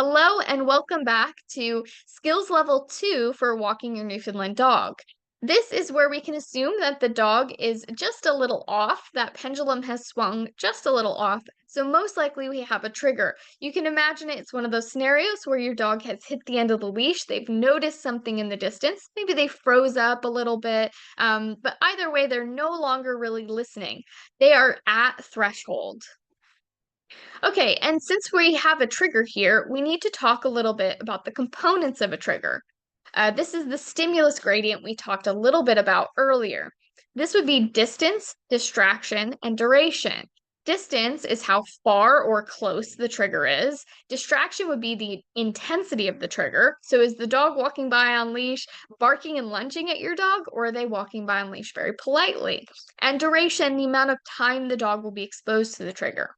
Hello and welcome back to Skills Level 2 for walking your Newfoundland dog. This is where we can assume that the dog is just a little off, that pendulum has swung just a little off, so most likely we have a trigger. You can imagine it's one of those scenarios where your dog has hit the end of the leash, they've noticed something in the distance, maybe they froze up a little bit, but either way, they're no longer really listening. They are at threshold. Okay, and since we have a trigger here, we need to talk a little bit about the components of a trigger. This is the stimulus gradient we talked a little bit about earlier. This would be distance, distraction, and duration. Distance is how far or close the trigger is. Distraction would be the intensity of the trigger. So is the dog walking by on leash, barking and lunging at your dog, or are they walking by on leash very politely? And duration, the amount of time the dog will be exposed to the trigger.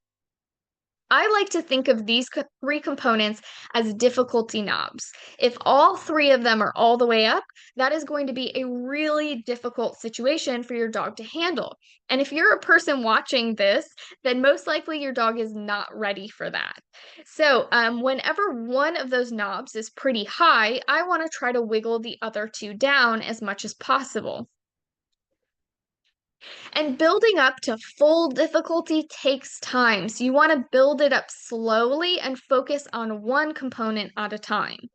I like to think of these three components as difficulty knobs. If all three of them are all the way up, that is going to be a really difficult situation for your dog to handle. And if you're a person watching this, then most likely your dog is not ready for that. So, whenever one of those knobs is pretty high, I want to try to wiggle the other two down as much as possible. And building up to full difficulty takes time. So you want to build it up slowly and focus on one component at a time.